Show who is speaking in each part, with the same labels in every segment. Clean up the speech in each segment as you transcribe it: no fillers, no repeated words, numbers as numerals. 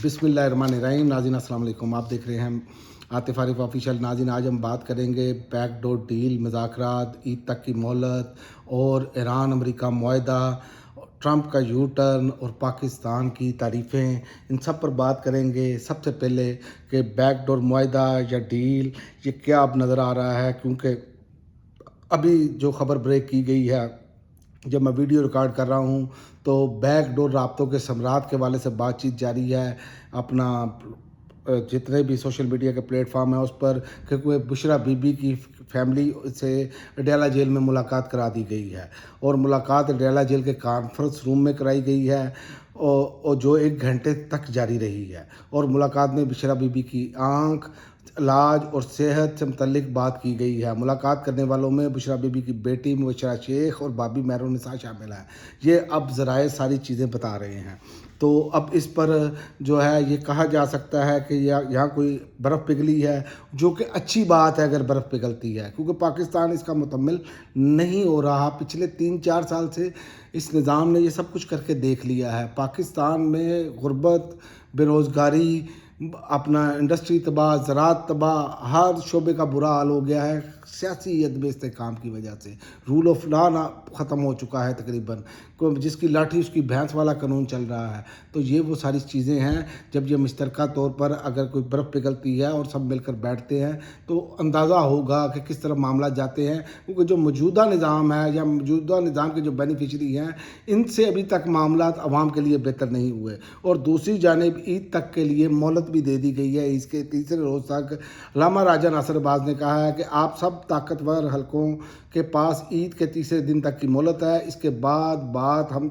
Speaker 1: बिस्मिल्लाहिर्रहमानिर्रहीम। नाज़रीन अस्सलाम वालेकुम। आप देख रहे हैं आतिफ आरिफ ऑफिशियल। नाज़रीन आज हम बात करेंगे बैकडोर डील, मुज़ाकरात, ईद तक की मोहलत और ईरान अमेरिका मुआहदा, ट्रंप का यू टर्न और पाकिस्तान की तारीफ़ें, इन सब पर बात करेंगे। सबसे पहले कि बैकडोर मुआहदा या डील ये क्या अब नज़र आ रहा है, क्योंकि अभी जो ख़बर ब्रेक की गई है, जब मैं वीडियो रिकॉर्ड कर रहा हूँ तो बैकडोर राब्तों के सम्राट के वाले से बातचीत जारी है। अपना जितने भी सोशल मीडिया के प्लेटफॉर्म हैं उस पर, क्योंकि बुशरा बीबी की फैमिली से अडयाला जेल में मुलाकात करा दी गई है और मुलाकात अडयाला जेल के कॉन्फ्रेंस रूम में कराई गई है और जो 1 घंटे तक जारी रही है। और मुलाकात में बुशरा बीबी की आँख, इलाज और सेहत से मुतल्लिक बात की गई है। मुलाकात करने वालों में बुशरा बीबी की बेटी मुबशरा शेख और भाभी मेहरुन्निसा शामिल हैं। ये अब ज़राए सारी चीज़ें बता रहे हैं। तो अब इस पर जो है ये कहा जा सकता है कि यहाँ कोई बर्फ़ पिघली है, जो कि अच्छी बात है अगर बर्फ़ पिघलती है, क्योंकि पाकिस्तान इसका मुतम्मिल नहीं हो रहा। पिछले 3-4 साल से इस निज़ाम ने ये सब कुछ करके देख लिया है। पाकिस्तान में गुर्बत, बेरोज़गारी, अपना इंडस्ट्री तबाह, ज़राअत तबाह, हर शोबे का बुरा हाल हो गया है सियासी अदम इस्तेहकाम की वजह से। रूल ऑफ लॉ ना ख़त्म हो चुका है तकरीबन, जिसकी लाठी उसकी भैंस वाला कानून चल रहा है। तो ये वो सारी चीज़ें हैं। जब ये मुश्तरका तौर पर अगर कोई बर्फ़ पिघलती है और सब मिलकर बैठते हैं तो अंदाज़ा होगा कि किस तरह मामला जाते हैं, क्योंकि जो मौजूदा निज़ाम है या मौजूदा निज़ाम के जो बेनिफिशरी हैं, इनसे अभी तक मामला अवाम के लिए बेहतर नहीं हुए। और दूसरी जानिब ईद तक के लिए मोहलत भी दे दी गई है। इसके तीसरे रोज़ तक अल्लामा राजा नासिर अब्बास ने कहा है कि आप सब ताकतवर हलकों के पास ईद के तीसरे दिन तक की मोहलत है, इसके बाद बात हम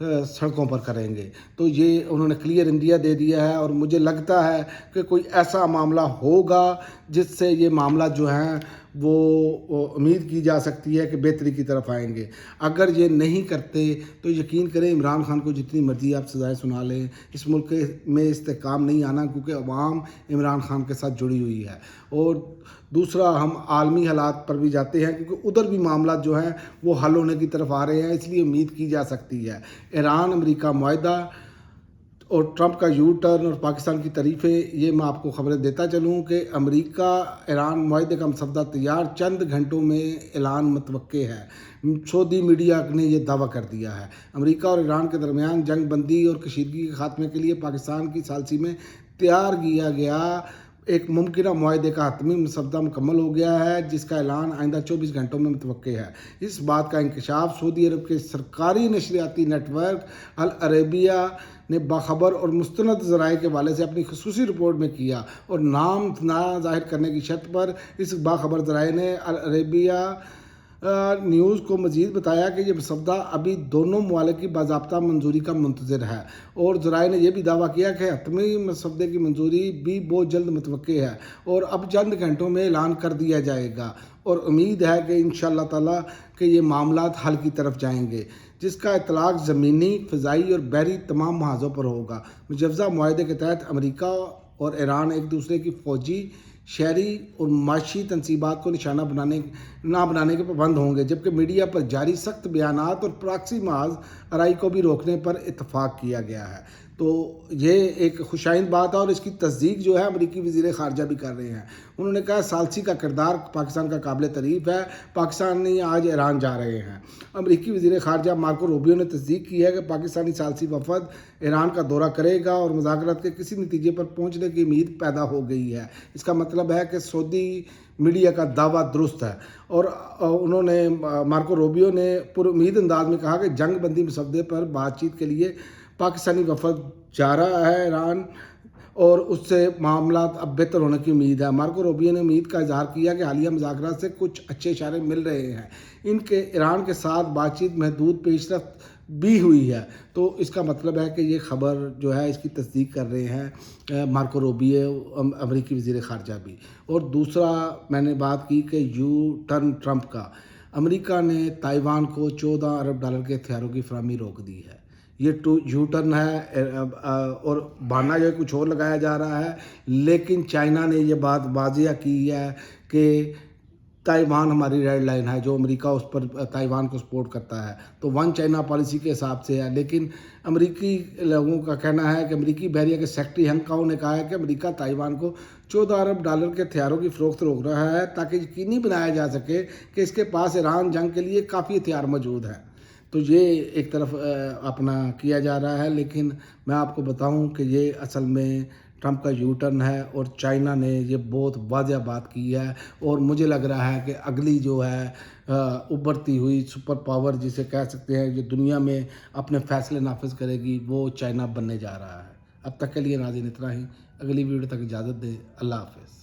Speaker 1: सड़कों पर करेंगे। तो ये उन्होंने क्लियर इंडिया दे दिया है और मुझे लगता है कि कोई ऐसा मामला होगा जिससे ये मामला जो है वो उम्मीद की जा सकती है कि बेहतरी की तरफ आएंगे। अगर ये नहीं करते तो यकीन करें इमरान खान को जितनी मर्जी आप सज़ाएं सुना लें, इस मुल्क में इस्तेहकाम नहीं आना, क्योंकि अवाम इमरान खान के साथ जुड़ी हुई है। और दूसरा, हम आलमी हालात पर भी जाते हैं, क्योंकि उधर भी मामला जो हैं वो हल होने की तरफ आ रहे हैं, इसलिए उम्मीद की जा सकती है ईरान अमेरिका मुआहदा और ट्रंप का यू टर्न और पाकिस्तान की तारीफ़ें। ये मैं आपको खबरें देता चलूँ कि अमेरिका ईरान मुआहदे का मसवदा तैयार, चंद घंटों में ऐलान मुतवक्के है। सऊदी मीडिया ने यह दावा कर दिया है। अमेरिका और ईरान के दरमियान जंग बंदी और कशीदगी के खात्मे के लिए पाकिस्तान की सालसी में तैयार किया गया एक मुमकिन माहदे का हतमी मसवदा मुकम्मल हो गया है, जिसका ऐलान आइंदा 24 घंटों में मुतवक्के है। इस बात का इंकशाफ सऊदी अरब के सरकारी नशरियाती नेटवर्क अल अरेबिया ने बाखबर और मुस्तनद ज़राए के वाले से अपनी खसूसी रिपोर्ट में किया और नाम ना ज़ाहिर करने की शर्त पर इस बाखबर ज़राए ने अल अरेबिया न्यूज़ को मज़ीद बताया कि ये मसवदा अभी दोनों ममालिक की बाज़ाब्ता मंजूरी का मुंतज़िर है। और ज़राए ने यह भी दावा किया कि हतमी मसवदे की मंजूरी भी बहुत जल्द मुतवक्के है और अब चंद घंटों में ऐलान कर दिया जाएगा। और उम्मीद है कि इंशाअल्लाह ताला कि ये मामलात हल की तरफ जाएंगे, जिसका इतलाक़ ज़मीनी, फ़िज़ाई और बहरी तमाम महाज़ों पर होगा। मुजव्ज़ा मुआहदे के तहत अमेरिका और ईरान एक दूसरे की फ़ौजी, शहरी और माशी तनसीबात को निशाना बनाने के पाबंद होंगे, जबकि मीडिया पर जारी सख्त बयानात और प्रॉक्सी महाज आराई को भी रोकने पर इत्तफाक किया गया है। तो ये एक खुशाइंद बात है और इसकी तस्दीक जो है अमरीकी वज़ीर ख़ारजा भी कर रहे हैं। उन्होंने कहा सालसी का किरदार पाकिस्तान का काबिल तारीफ़ है, पाकिस्तान नहीं आज ईरान जा रहे हैं। अमरीकी वज़ीर ख़ारजा मार्को रूबियो ने तस्दीक की है कि पाकिस्तानी सालसी वफ़द ईरान का दौरा करेगा और मुज़ाकरात के किसी नतीजे पर पहुँचने की उम्मीद पैदा हो गई है। इसका मतलब है कि सऊदी मीडिया का दावा दुरुस्त है। और उन्होंने मार्को रूबियो ने पुरुम्मीद अंदाज में कहा कि जंग बंदी मसवदे पर बातचीत के लिए पाकिस्तानी वफ़द जा रहा है ईरान और उससे मामला अब बेहतर होने की उम्मीद है। मार्को रूबियो ने उम्मीद का इजहार किया कि हालिया मुज़ाकरात से कुछ अच्छे इशारे मिल रहे हैं। इनके ईरान के साथ बातचीत महदूद पेशरफ्त भी हुई है। तो इसका मतलब है कि ये खबर जो है इसकी तस्दीक कर रहे हैं मार्को रूबियो, अमरीकी वज़ीर ख़ारजा भी। और दूसरा, मैंने बात की कि यू टर्न ट्रंप का। अमेरिका ने ताइवान को $14 अरब के हथियारों की फराहमी रोक दी है। ये यू टर्न है और बहाना जो कुछ और लगाया जा रहा है, लेकिन चाइना ने ये बात वाज़िया की है कि تائیوان ہماری ریڈ لائن ہے، جو امریکہ اس پر تائیوان کو سپورٹ کرتا ہے، تو ون چائنا پالیسی کے حساب سے ہے۔ لیکن امریکی لوگوں کا کہنا ہے کہ امریکی بحریہ کے سیکرٹری ہنگ کاؤ نے کہا ہے کہ امریکہ تائیوان کو $14 ارب کے ہتھیاروں کی فروخت روک رہا ہے تاکہ یقینی بنایا جا سکے کہ اس کے پاس ایران جنگ کے لیے کافی ہتھیار موجود ہیں۔ تو یہ ایک طرف اپنا کیا جا رہا ہے، لیکن میں آپ کو بتاؤں کہ یہ اصل میں ٹرمپ کا یو ٹرن ہے، اور چائنا نے یہ بہت واضح بات کی ہے، اور مجھے لگ رہا ہے کہ اگلی جو ہے ابھرتی ہوئی سپر پاور جسے کہہ سکتے ہیں جو دنیا میں اپنے فیصلے نافذ کرے گی، وہ چائنا بننے جا رہا ہے۔ اب تک کے لیے ناظرین اتنا ہی، اگلی ویڈیو تک اجازت دیں، اللہ حافظ۔